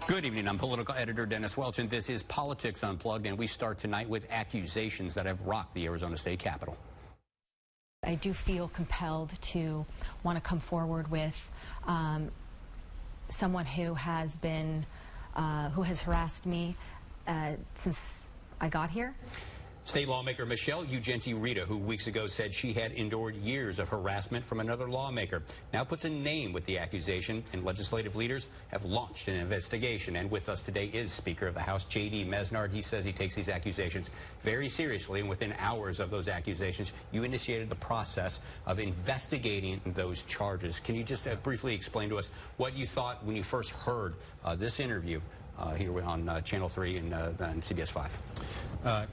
Good evening. I'm political editor Dennis Welch, and this is Politics Unplugged, and we start tonight with accusations that have rocked the Arizona State Capitol. I do feel compelled to want to come forward with someone who has harassed me since I got here. State lawmaker Michelle Ugenti-Rita, who weeks ago said she had endured years of harassment from another lawmaker, now puts a name with the accusation, and legislative leaders have launched an investigation. And with us today is Speaker of the House JD Mesnard. He says he takes these accusations very seriously, and within hours of those accusations, you initiated the process of investigating those charges. Can you just briefly explain to us what you thought when you first heard this interview here on Channel 3 and CBS 5?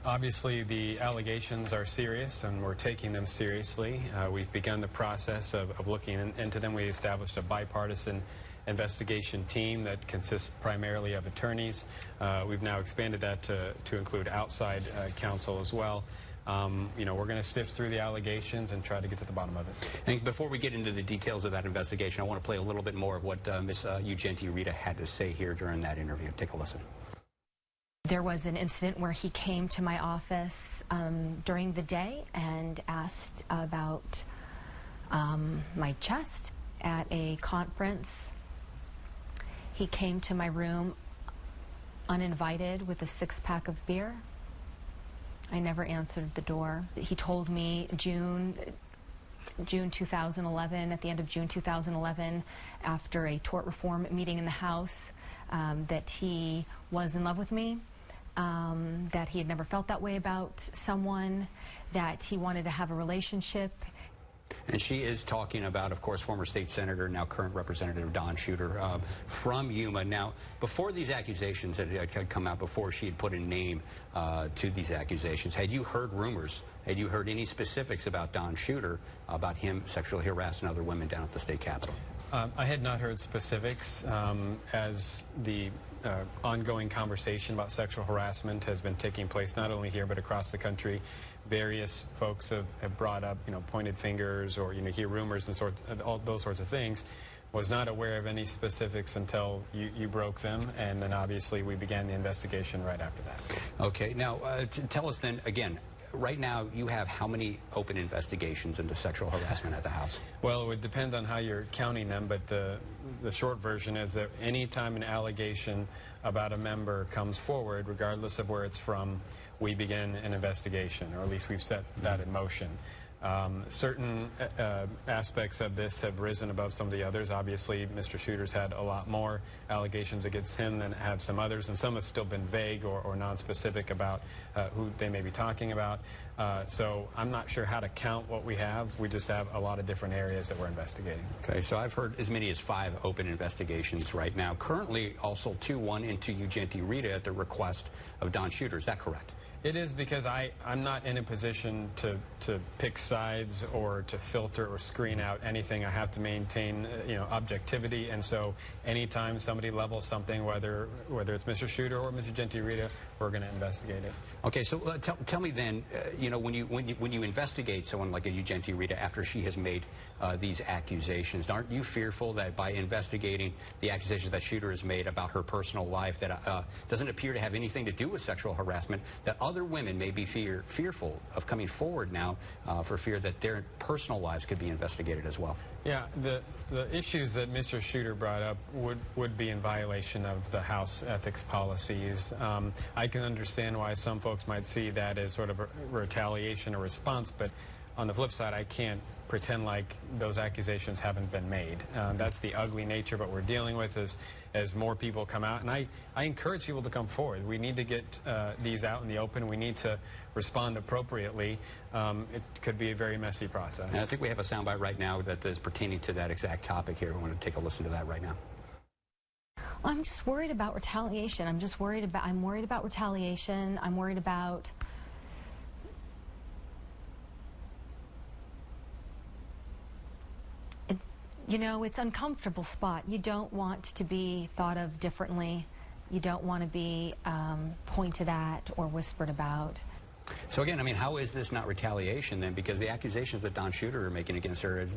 Obviously, the allegations are serious, and we're taking them seriously. We've begun the process of looking into them. We established a bipartisan investigation team that consists primarily of attorneys. We've now expanded that to include outside counsel as well. You know, we're going to sift through the allegations and try to get to the bottom of it. And before we get into the details of that investigation, I want to play a little bit more of what Ms. Ugenti-Rita had to say here during that interview. Take a listen. There was an incident where he came to my office during the day and asked about my chest at a conference. He came to my room uninvited with a six-pack of beer. I never answered the door. He told me June 2011, at the end of June 2011, after a tort reform meeting in the House, that he was in love with me, that he had never felt that way about someone, that he wanted to have a relationship. And she is talking about, of course, former state senator, now current representative Don Shooter from Yuma. Now, before these accusations had come out, before she had put a name to these accusations, had you heard rumors? Had you heard any specifics about Don Shooter, about him sexually harassing other women down at the state capitol? I had not heard specifics. As the ongoing conversation about sexual harassment has been taking place not only here but across the country, various folks have brought up, pointed fingers or, hear rumors and all those sorts of things. Was not aware of any specifics until you broke them, and then obviously we began the investigation right after that. Okay, now tell us then, again, right now you have how many open investigations into sexual harassment at the House? Well, it would depend on how you're counting them, but the short version is that any time an allegation about a member comes forward, regardless of where it's from, we begin an investigation, or at least we've set that in motion. Certain aspects of this have risen above some of the others. Obviously, Mr. Shooter's had a lot more allegations against him than have some others, and some have still been vague or non-specific about who they may be talking about. So I'm not sure how to count what we have. We just have a lot of different areas that we're investigating. Okay, so I've heard as many as 5 open investigations right now. Currently, also one into Ugenti-Rita at the request of Don Shooter. Is that correct? It is, because I'm not in a position to pick sides or to filter or screen out anything. I have to maintain objectivity, and so anytime somebody levels something, whether it's Mr. Shooter or Mr. Ugenti-Rita, we're going to investigate it. Okay, so tell me then, when you investigate someone like a Ugenti-Rita after she has made these accusations, aren't you fearful that by investigating the accusations that Shooter has made about her personal life that doesn't appear to have anything to do with sexual harassment, that other women may be fearful of coming forward now for fear that their personal lives could be investigated as well? Yeah, the issues that Mr. Shooter brought up would be in violation of the House ethics policies. I can understand why some folks might see that as sort of a retaliation or response, but on the flip side, I can't pretend like those accusations haven't been made. That's the ugly nature of what we're dealing with as more people come out. And I encourage people to come forward. We need to get these out in the open. We need to respond appropriately. It could be a very messy process. And I think we have a soundbite right now that is pertaining to that exact topic here. We want to take a listen to that right now. Well, I'm just worried about retaliation. I'm worried about retaliation. I'm worried about it's an uncomfortable spot. You don't want to be thought of differently. You don't want to be pointed at or whispered about. So again, I mean, how is this not retaliation then? Because the accusations that Don Shooter are making against her,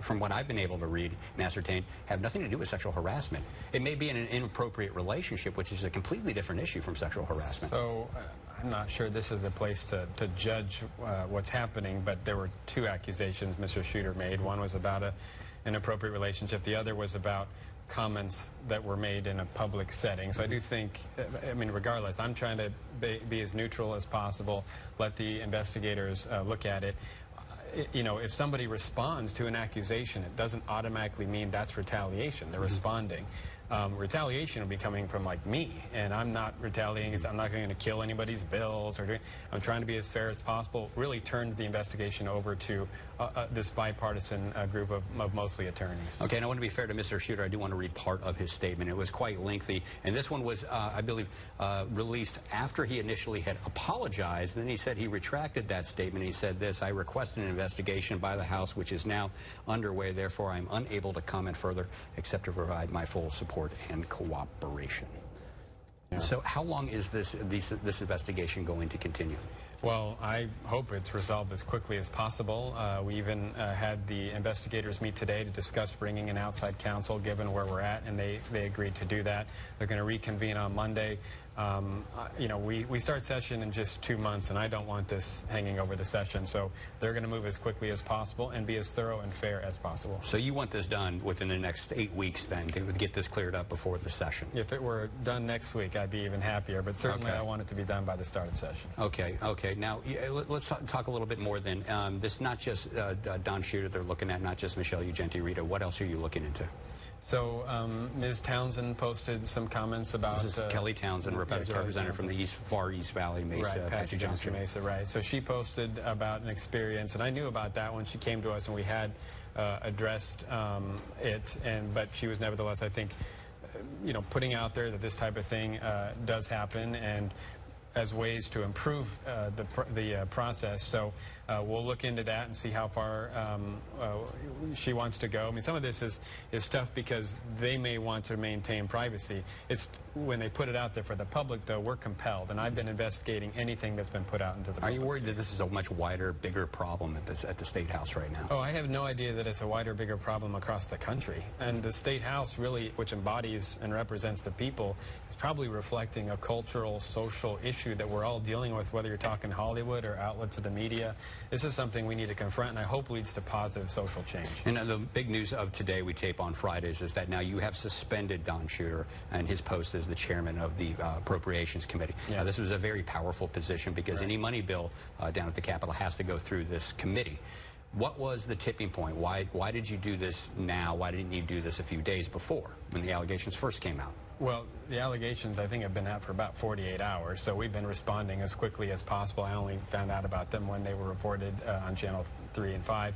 from what I've been able to read and ascertain, have nothing to do with sexual harassment. It may be in an inappropriate relationship, which is a completely different issue from sexual harassment. So I'm not sure this is the place to judge what's happening, but there were two accusations Mr. Shooter made. One was about an inappropriate relationship. The other was about comments that were made in a public setting. So I do think, I mean, regardless, I'm trying to be as neutral as possible, let the investigators look at it. You know, if somebody responds to an accusation, it doesn't automatically mean that's retaliation. They're responding. Retaliation will be coming from, like, me, and I'm not retaliating. I'm not going to kill anybody's bills or doing. I'm trying to be as fair as possible. Really turn the investigation over to this bipartisan group of mostly attorneys. Okay, and I want to be fair to Mr. Shooter. I do want to read part of his statement. It was quite lengthy, and this one was, I believe, released after he initially had apologized. Then he said he retracted that statement. He said this: "I requested an investigation by the House, which is now underway. Therefore, I'm unable to comment further, except to provide my full support and cooperation." Yeah. So how long is this investigation going to continue? Well, I hope it's resolved as quickly as possible. We even had the investigators meet today to discuss bringing in outside counsel, given where we're at, and they agreed to do that. They're going to reconvene on Monday. You know, we start session in just 2 months, and I don't want this hanging over the session. So they're going to move as quickly as possible and be as thorough and fair as possible. So you want this done within the next 8 weeks, then, to get this cleared up before the session? If it were done next week, I'd be even happier. But certainly, I want it to be done by the start of session. Okay. Okay. Now let's talk a little bit more then. This not just Don Shooter they're looking at, not just Michelle Ugenti-Rita. What else are you looking into? So Ms. Townsend posted some comments about... This is Kelly Townsend, representative from the Far East Valley, Mesa, right, Patrick Junction, Mesa, right. So she posted about an experience, and I knew about that when she came to us, and we had addressed it, but she was nevertheless, I think, you know, putting out there that this type of thing does happen, and as ways to improve the process. So we'll look into that and see how far she wants to go. I mean, some of this is tough because they may want to maintain privacy. It's when they put it out there for the public, though, we're compelled. And I've been investigating anything that's been put out into the public. Are you worried that this is a much wider, bigger problem at the State House right now? Oh, I have no idea that it's a wider, bigger problem across the country. And the State House really, which embodies and represents the people, is probably reflecting a cultural, social issue that we're all dealing with, whether you're talking Hollywood or outlets of the media. This is something we need to confront, and I hope leads to positive social change. And the big news of today, we tape on Fridays, is that now you have suspended Don Shooter and his post as the chairman of the Appropriations Committee. Yeah. Now, this was a very powerful position because any money bill down at the Capitol has to go through this committee. What was the tipping point? Why did you do this now? Why didn't you do this a few days before when the allegations first came out? Well, the allegations, I think, have been out for about 48 hours, so we've been responding as quickly as possible. I only found out about them when they were reported on Channel 3 and 5.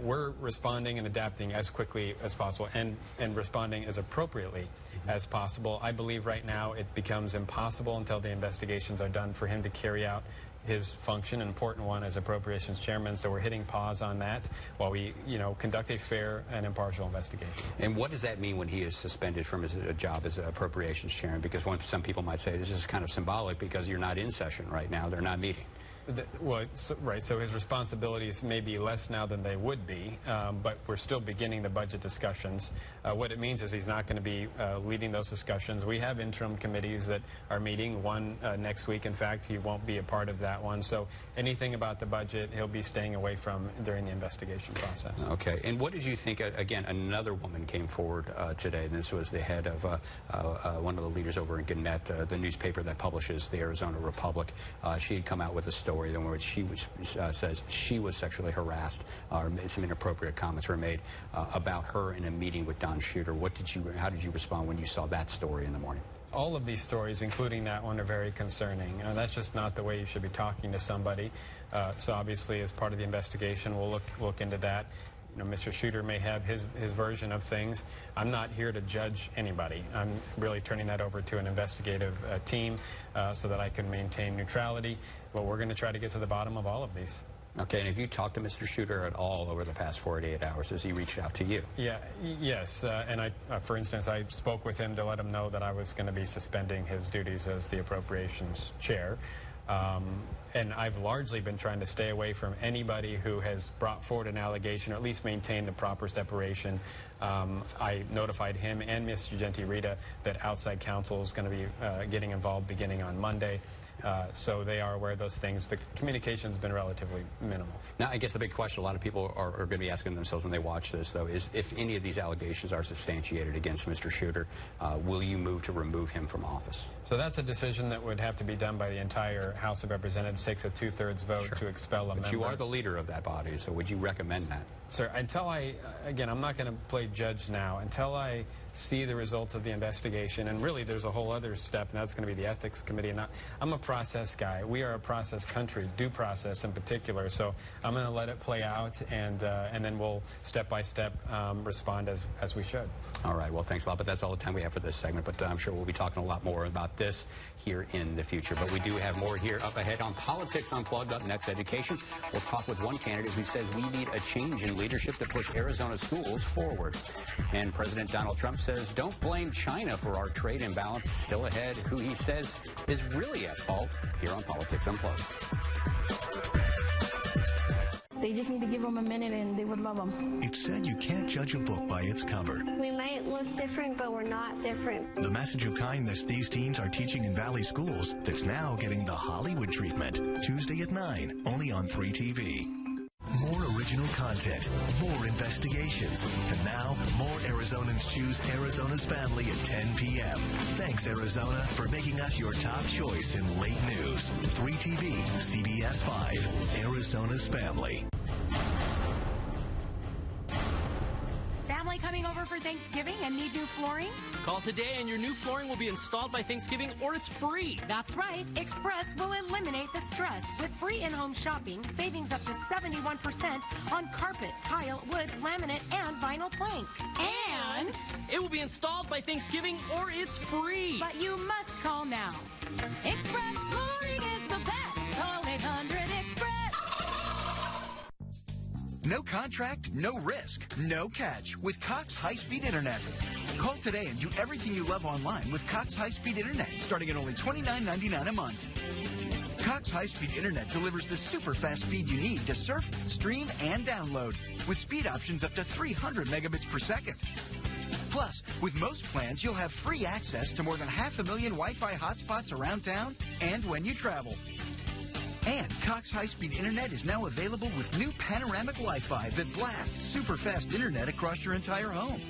We're responding and adapting as quickly as possible and responding as appropriately as possible. I believe right now it becomes impossible until the investigations are done for him to carry out his function, an important one, as Appropriations Chairman. So we're hitting pause on that while we, you know, conduct a fair and impartial investigation. And what does that mean when he is suspended from his job as Appropriations Chairman? Because some people might say this is kind of symbolic because you're not in session right now. They're not meeting. Well, right, so his responsibilities may be less now than they would be, but we're still beginning the budget discussions. What it means is he's not going to be leading those discussions. We have interim committees that are meeting, one next week. In fact, he won't be a part of that one. So anything about the budget, he'll be staying away from during the investigation process. Okay, and what did you think, again, another woman came forward today, and this was the head of one of the leaders over in Gannett, the newspaper that publishes the Arizona Republic. She had come out with a story in which she says she was sexually harassed, or some inappropriate comments were made about her in a meeting with Don Shooter. How did you respond when you saw that story in the morning? All of these stories, including that one, are very concerning. That's just not the way you should be talking to somebody. So obviously, as part of the investigation, we'll look into that. You know, Mr. Shooter may have his version of things. I'm not here to judge anybody. I'm really turning that over to an investigative team so that I can maintain neutrality. But we're going to try to get to the bottom of all of these. Okay, and have you talked to Mr. Shooter at all over the past 48 hours? Has he reached out to you? Yes, and for instance, I spoke with him to let him know that I was going to be suspending his duties as the Appropriations Chair. And I've largely been trying to stay away from anybody who has brought forward an allegation, or at least maintain the proper separation. I notified him and Ms. Ugenti-Rita that outside counsel is going to be getting involved beginning on Monday. So they are aware of those things. The communication's been relatively minimal. Now, I guess the big question a lot of people are going to be asking themselves when they watch this, though, is if any of these allegations are substantiated against Mr. Shooter, will you move to remove him from office? So that's a decision that would have to be done by the entire House of Representatives. It takes a 2/3 vote to expel a member. But you are the leader of that body, so would you recommend that? Sir, until again, I'm not going to play judge now. Until I see the results of the investigation, and really there's a whole other step, and that's going to be the ethics committee. And I'm a process guy. We are a process country, due process in particular. So I'm going to let it play out, and then we'll step by step respond as we should. All right. Well, thanks a lot. But that's all the time we have for this segment. But I'm sure we'll be talking a lot more about this here in the future. But we do have more here up ahead on Politics Unplugged. Up next, education. We'll talk with one candidate who says we need a change in leadership to push Arizona schools forward. And President Donald Trump says don't blame China for our trade imbalance. Still ahead, who he says is really at fault here on Politics Unplugged. They just need to give them a minute and they would love them. It's said you can't judge a book by its cover. We might look different, but we're not different. The message of kindness these teens are teaching in Valley schools that's now getting the Hollywood treatment. Tuesday at 9, only on 3TV. More original content, more investigations, and now more Arizonans choose Arizona's Family at 10 p.m. Thanks, Arizona, for making us your top choice in late news. 3TV, CBS 5, Arizona's Family. Family coming over for Thanksgiving and need new flooring? Call today and your new flooring will be installed by Thanksgiving, or it's free. That's right. Express will eliminate the stress with free in-home shopping, savings up to 71% on carpet, tile, wood, laminate, and vinyl plank. And it will be installed by Thanksgiving, or it's free. But you must call now. Express flooring is the best. Call 800-EXPRESS. No contract, no risk, no catch with Cox High-Speed Internet. Call today and do everything you love online with Cox High-Speed Internet, starting at only $29.99 a month. Cox High-Speed Internet delivers the super fast speed you need to surf, stream, and download, with speed options up to 300 megabits per second. Plus, with most plans, you'll have free access to more than 500,000 Wi-Fi hotspots around town and when you travel. And Cox High-Speed Internet is now available with new panoramic Wi-Fi that blasts super fast internet across your entire home.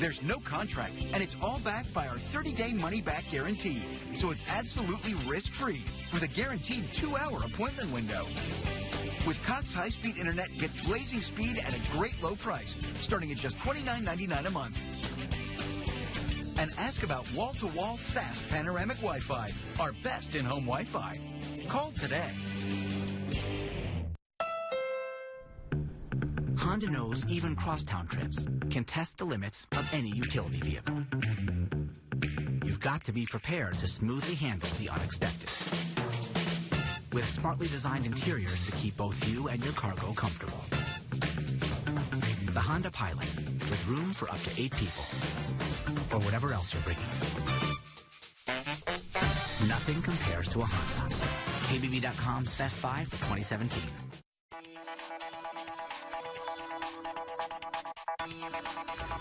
There's no contract, and it's all backed by our 30-day money-back guarantee. So it's absolutely risk-free with a guaranteed 2-hour appointment window. With Cox High-Speed Internet, get blazing speed at a great low price, starting at just $29.99 a month. And ask about wall-to-wall fast panoramic Wi-Fi, our best in-home Wi-Fi. Call today. Honda knows even crosstown trips can test the limits of any utility vehicle. You've got to be prepared to smoothly handle the unexpected. With smartly designed interiors to keep both you and your cargo comfortable. The Honda Pilot, with room for up to 8 people. Or whatever else you're bringing. Nothing compares to a Honda. KBB.com's Best Buy for 2017.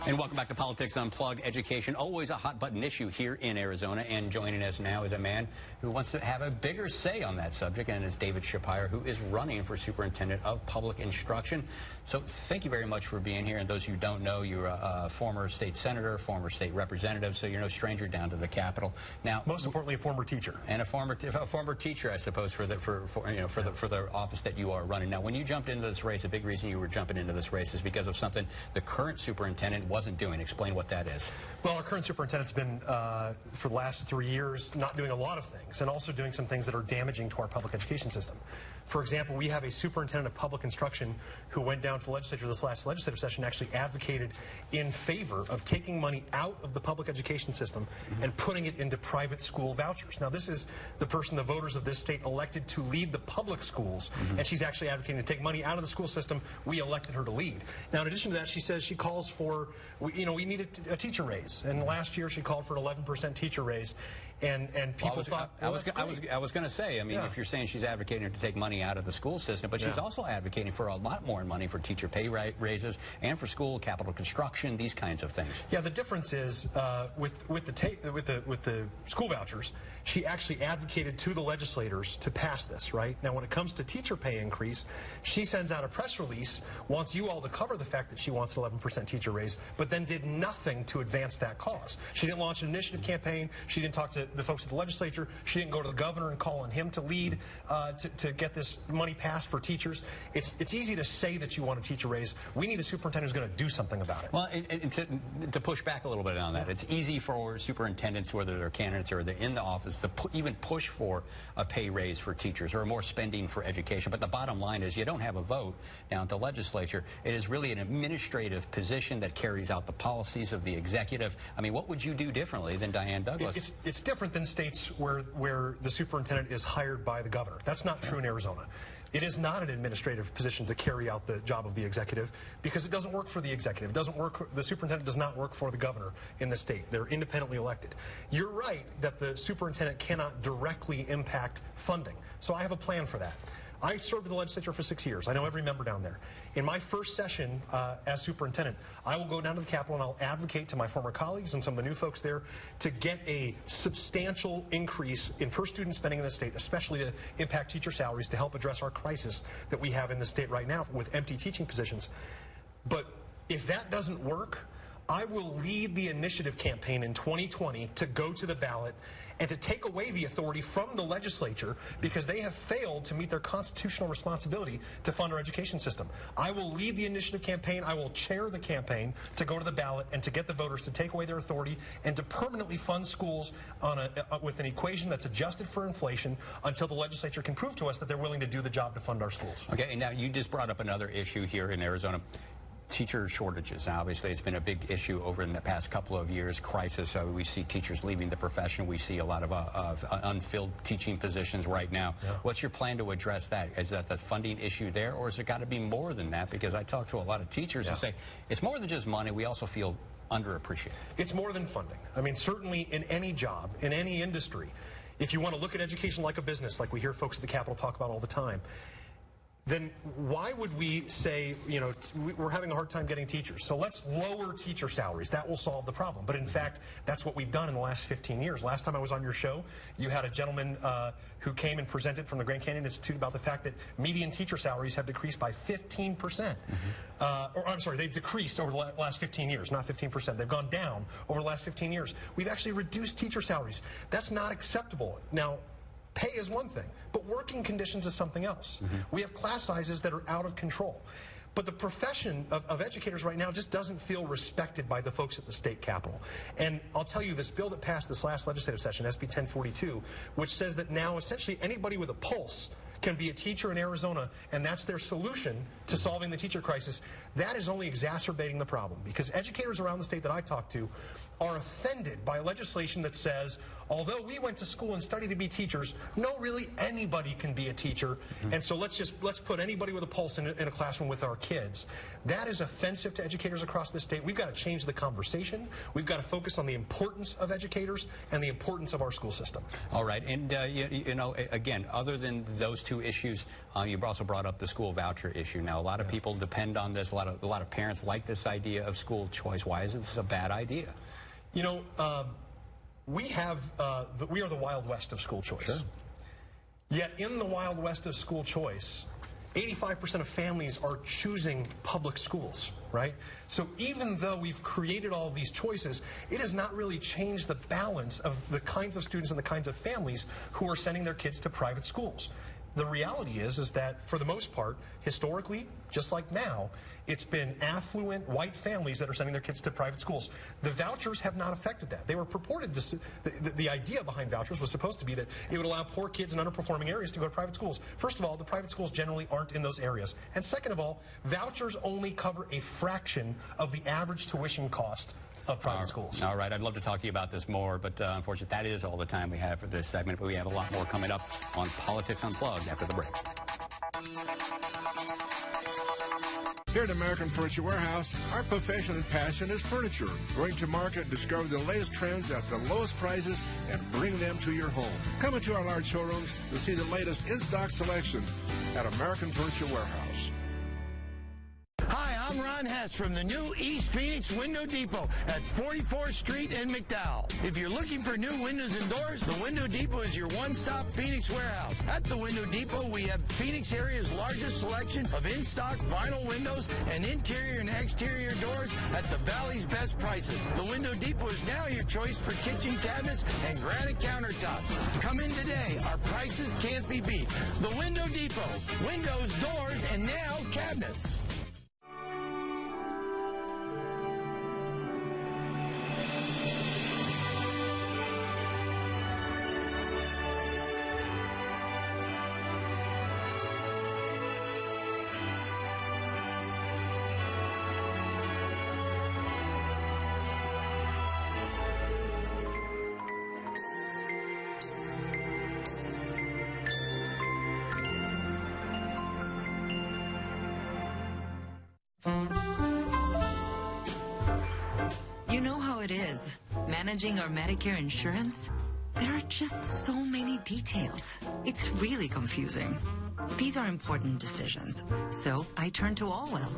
And welcome back to Politics Unplugged. Education, always a hot-button issue here in Arizona. And joining us now is a man who wants to have a bigger say on that subject, and it's David Schapira, who is running for Superintendent of Public Instruction. So thank you very much for being here. And those who don't know, you're a former state senator, former state representative, so you're no stranger down to the Capitol. Now, most importantly, a former teacher. And a former teacher, I suppose, for the office that you are running. Now, when you jumped into this race, a big reason you were jumping into this race is because of something the current superintendent wasn't doing. Explain what that is. Well, our current superintendent's been, for the last 3 years, not doing a lot of things, and also doing some things that are damaging to our public education system. For example, we have a superintendent of public instruction who went down to the legislature this last legislative session and actually advocated in favor of taking money out of the public education system and putting it into private school vouchers. Now, this is the person the voters of this state elected to lead the public schools, and she's actually advocating to take money out of the school system we elected her to lead. Now, in addition to that, she says she calls for, we need a teacher raise, and last year she called for an 11% teacher raise. And people thought, well, I was going to say, I mean, if you're saying she's advocating to take money out of the school system, but she's also advocating for a lot more money for teacher pay raises and for school capital construction, these kinds of things. Yeah, the difference is with the school vouchers, she actually advocated to the legislators to pass this, right? Now, when it comes to teacher pay increase, she sends out a press release, wants you all to cover the fact that she wants an 11% teacher raise, but then did nothing to advance that cause. She didn't launch an initiative campaign. She didn't talk to the folks at the legislature. She didn't go to the governor and call on him to lead to get this money passed for teachers. It's easy to say that you want a teacher raise. We need a superintendent who's going to do something about it. Well, and to push back a little bit on that, it's easy for superintendents, whether they're candidates or they're in the office, to even push for a pay raise for teachers or more spending for education. But the bottom line is you don't have a vote down at the legislature. It is really an administrative position that carries out the policies of the executive. I mean, what would you do differently than Diane Douglas? It's different than states where the superintendent is hired by the governor. That's not true in Arizona. It is not an administrative position to carry out the job of the executive because it doesn't work for the executive. It doesn't work. The superintendent does not work for the governor in the state. They're independently elected. You're right that the superintendent cannot directly impact funding. So I have a plan for that. I served in the legislature for 6 years. I know every member down there. In my first session as superintendent, I will go down to the Capitol and I'll advocate to my former colleagues and some of the new folks there to get a substantial increase in per-student spending in the state, especially to impact teacher salaries to help address our crisis that we have in the state right now with empty teaching positions. But if that doesn't work, I will lead the initiative campaign in 2020 to go to the ballot and to take away the authority from the legislature because they have failed to meet their constitutional responsibility to fund our education system. I will lead the initiative campaign. I will chair the campaign to go to the ballot and to get the voters to take away their authority and to permanently fund schools on with an equation that's adjusted for inflation until the legislature can prove to us that they're willing to do the job to fund our schools. Okay, and now you just brought up another issue here in Arizona. Teacher shortages. Now, obviously, it's been a big issue over in the past couple of years. Crisis. We see teachers leaving the profession. We see a lot of unfilled teaching positions right now. Yeah. What's your plan to address that? Is that the funding issue there, or has it got to be more than that? Because I talk to a lot of teachers who say it's more than just money. We also feel underappreciated. It's more than funding. I mean, certainly in any job, in any industry, if you want to look at education like a business, like we hear folks at the Capitol talk about all the time, then why would we say, you know, we're having a hard time getting teachers, so let's lower teacher salaries. That will solve the problem. But in fact, that's what we've done in the last 15 years. Last time I was on your show, you had a gentleman who came and presented from the Grand Canyon Institute about the fact that median teacher salaries have decreased by 15%. Or I'm sorry, they've decreased over the last 15 years, not 15%. They've gone down over the last 15 years. We've actually reduced teacher salaries. That's not acceptable. Now, pay is one thing, but working conditions is something else. We have class sizes that are out of control. But the profession of educators right now just doesn't feel respected by the folks at the state capitol. And I'll tell you, this bill that passed this last legislative session, SB 1042, which says that now essentially anybody with a pulse can be a teacher in Arizona, and that's their solution to solving the teacher crisis, that is only exacerbating the problem. Because educators around the state that I talk to are offended by legislation that says, although we went to school and studied to be teachers, no, really anybody can be a teacher, and so let's put anybody with a pulse in a classroom with our kids. That is offensive to educators across the state. We've got to change the conversation. We've got to focus on the importance of educators and the importance of our school system. All right, and you know, again, other than those two issues, you also brought up the school voucher issue. Now, a lot of people depend on this. A lot of parents like this idea of school choice. Why is this a bad idea? You know, we are the Wild West of school choice. Sure. Yet in the Wild West of school choice, 85% of families are choosing public schools, right? So even though we've created all of these choices, it has not really changed the balance of the kinds of students and the kinds of families who are sending their kids to private schools. The reality is that for the most part, historically, just like now, it's been affluent white families that are sending their kids to private schools. The vouchers have not affected that. They were purported to, the idea behind vouchers was supposed to be that it would allow poor kids in underperforming areas to go to private schools. First of all, the private schools generally aren't in those areas. And second of all, vouchers only cover a fraction of the average tuition cost of private schools. All right, I'd love to talk to you about this more, but unfortunately, that is all the time we have for this segment. But we have a lot more coming up on Politics Unplugged after the break. Here at American Furniture Warehouse, our profession and passion is furniture. Going to market, discover the latest trends at the lowest prices, and bring them to your home. Come into our large showrooms to see the latest in-stock selection at American Furniture Warehouse. Hi, I'm Ron Hess from the new East Phoenix Window Depot at 44th Street in McDowell. If you're looking for new windows and doors, the Window Depot is your one-stop Phoenix warehouse. At the Window Depot, we have Phoenix area's largest selection of in-stock vinyl windows and interior and exterior doors at the Valley's best prices. The Window Depot is now your choice for kitchen cabinets and granite countertops. Come in today. Our prices can't be beat. The Window Depot. Windows, doors, and now cabinets. You know how it is, managing our Medicare insurance? There are just so many details. It's really confusing. These are important decisions, so I turned to Allwell.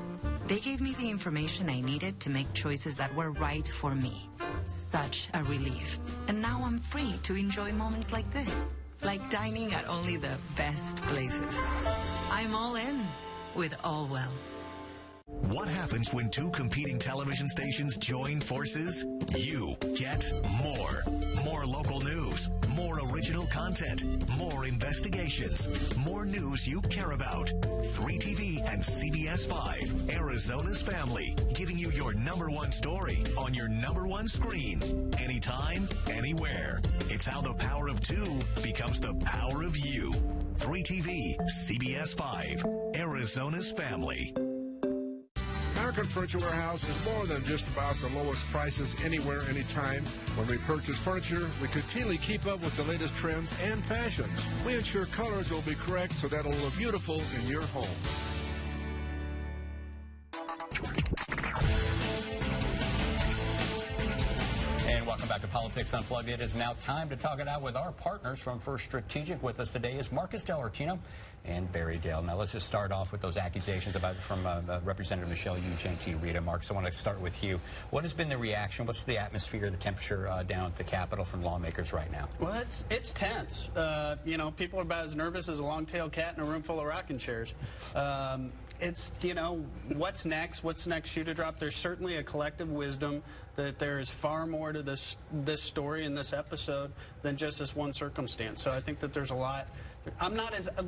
They gave me the information I needed to make choices that were right for me. Such a relief. And now I'm free to enjoy moments like this, like dining at only the best places. I'm all in with Allwell. What happens when two competing television stations join forces? You get more. More local news, more original content, more investigations, more news you care about. 3TV and CBS 5, Arizona's family, giving you your #1 story on your #1 screen. Anytime, anywhere. It's how the power of two becomes the power of you. 3TV, CBS 5, Arizona's family. American Furniture Warehouse is more than just about the lowest prices anywhere, anytime. When we purchase furniture, we continually keep up with the latest trends and fashions. We ensure colors will be correct so that it'll look beautiful in your home. And welcome back to Politics Unplugged. It is now time to talk it out with our partners from First Strategic. With us today is Marcus Delortino and Barry Dale. Now, let's just start off with those accusations from Representative Michelle ugenti-rita. Marcus, I want to start with you. What has been the reaction? What's the atmosphere, the temperature down at the Capitol from lawmakers right now? Well, it's tense. You know, people are about as nervous as a long-tailed cat in a room full of rocking chairs. It's, you know, what's next? What's the next shoe to drop? There's certainly a collective wisdom that there is far more to this story and this episode than just this one circumstance. So I think that there's a lot. I'll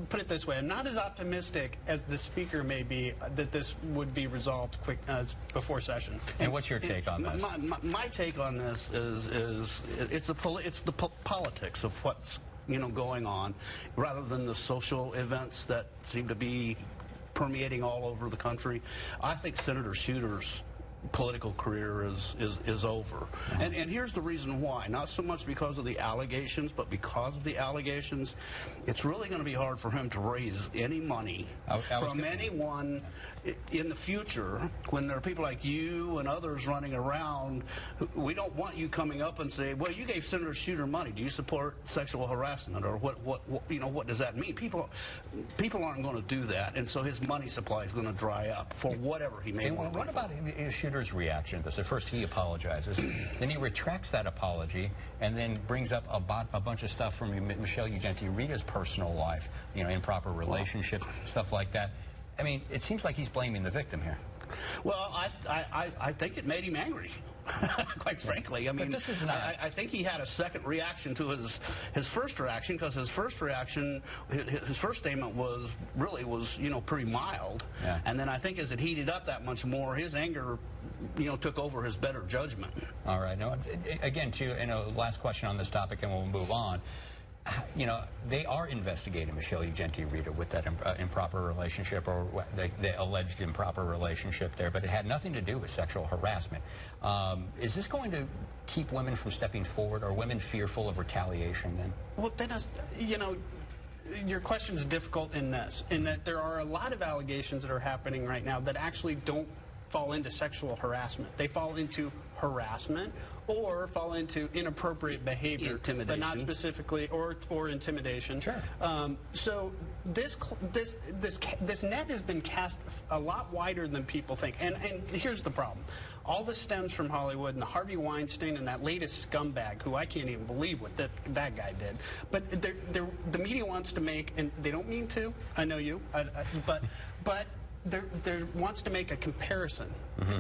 put it this way, I'm not as optimistic as the Speaker may be that this would be resolved quick as before session. And what's your take on this? My take on this is it's the politics of what's, you know, going on, rather than the social events that seem to be permeating all over the country. I think Senator Shooter's political career is over. And here's the reason why. Not so much because of the allegations, but because of the allegations, it's really going to be hard for him to raise any money from anyone in the future when there are people like you and others running around. We don't want you coming up and say, well, you gave Senator Shooter money. Do you support sexual harassment? Or what does that mean? People aren't going to do that, and so his money supply is going to dry up for whatever he may want to What about Shooter's reaction to this? At first he apologizes, then he retracts that apology, and then brings up a bunch of stuff from Michelle ugenti-rita's personal life, you know, improper relationships, stuff like that. I mean, it seems like he's blaming the victim here. Well, I think it made him angry. Quite frankly, I mean, this is not. I think he had a second reaction to his first reaction, because his first reaction, his first statement was you know, pretty mild, and then I think as it heated up that much more, his anger, you know, took over his better judgment. All right. Now, again, last question on this topic, and we'll move on. You know, they are investigating Michelle ugenti-rita with that improper relationship, or the alleged improper relationship there, but it had nothing to do with sexual harassment. Is this going to keep women from stepping forward? Are women fearful of retaliation then? Well, then, you know, your question is difficult in that there are a lot of allegations that are happening right now that actually don't fall into sexual harassment. They fall into harassment or fall into inappropriate behavior, but not specifically, or intimidation. Sure. So this net has been cast a lot wider than people think. And here's the problem. All this stems from Hollywood and the Harvey Weinstein and that latest scumbag who I can't even believe what that guy did. But the media wants to make, and they don't mean to, I know you, but there wants to make a comparison.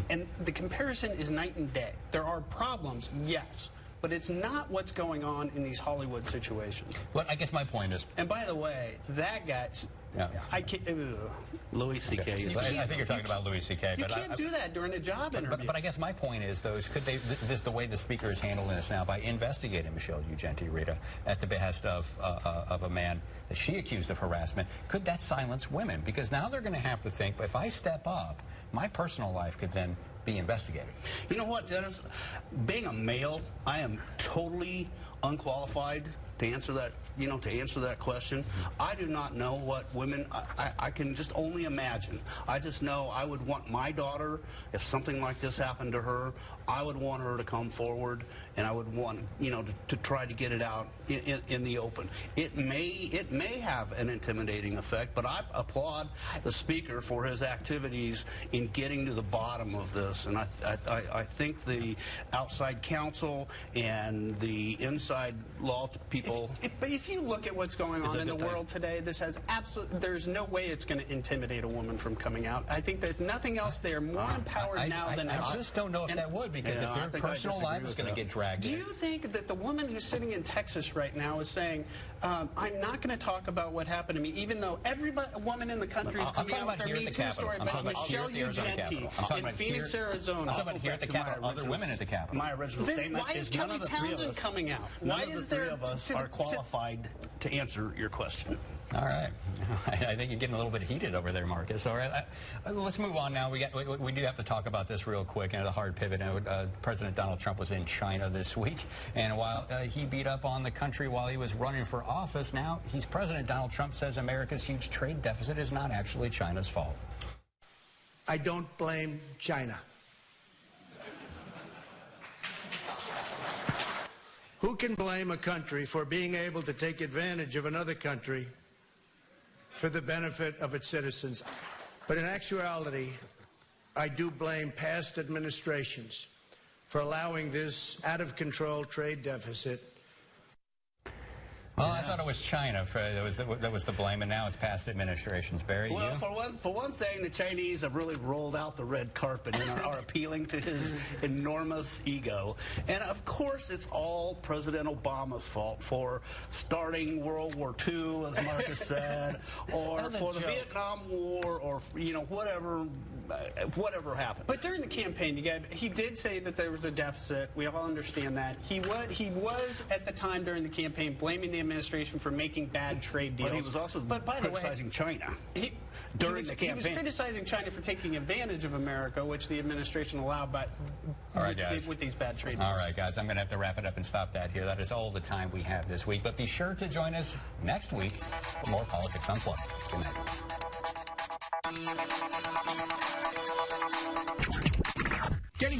And the comparison is night and day. There are problems, yes, but it's not what's going on in these Hollywood situations. Well, I guess my point is... And by the way, that guy's... Yeah. I can't... Louis C.K. I think you're talking about Louis C.K. You can't do that during a job interview. But I guess my point is, though, could they, the way the Speaker is handling this now, by investigating Michelle ugenti-rita at the behest of a man that she accused of harassment, could that silence women? Because now they're going to have to think, if I step up, my personal life could then be investigated. You know what, Dennis? Being a male, I am totally unqualified to answer that, to answer that question. I do not know what women, I can just only imagine. I just know I would want my daughter, if something like this happened to her, I would want her to come forward, and I would want, to try to get it out in the open. It may have an intimidating effect, but I applaud the Speaker for his activities in getting to the bottom of this, and I think the outside counsel and the inside law people... But if you look at what's going on in the world today, this has there's no way it's going to intimidate a woman from coming out. I think that nothing else, they're more empowered now than ever. I just don't know if that would, because if their personal life is going to get dragged in. Do you think that the woman who's sitting in Texas right now is saying, I'm not going to talk about what happened to me, even though every woman in the country is coming out with their Me Too story, but Michelle Ugenti in Phoenix, Arizona. I'm talking about here at the Capitol, other women at the Capitol. My original statement why is Kelly Townsend coming out? Why is there... None of the three of us are qualified to answer your question. All right. I think you're getting a little bit heated over there, Marcus. All right. Let's move on now. We do have to talk about this real quick. The hard pivot. President Donald Trump was in China this week, and while he beat up on the country while he was running for office, now he's president. Donald Trump says America's huge trade deficit is not actually China's fault. I don't blame China. Who can blame a country for being able to take advantage of another country for the benefit of its citizens? But in actuality, I do blame past administrations for allowing this out-of-control trade deficit. Well, I thought it was China that was the blame, and now it's past administrations. Barry, well, for one thing, the Chinese have really rolled out the red carpet and are appealing to his enormous ego. And of course, it's all President Obama's fault for starting World War II, as Marcus said, or for the Vietnam War, or whatever happened. But during the campaign, he did say that there was a deficit. We all understand that. He was at the time during the campaign blaming the administration for making bad trade deals. But he was also criticizing China during the campaign. He was criticizing China for taking advantage of America, which the administration allowed with these bad trade deals. All right, guys, I'm going to have to wrap it up and stop that here. That is all the time we have this week. But be sure to join us next week for more Politics Unplugged. Good night.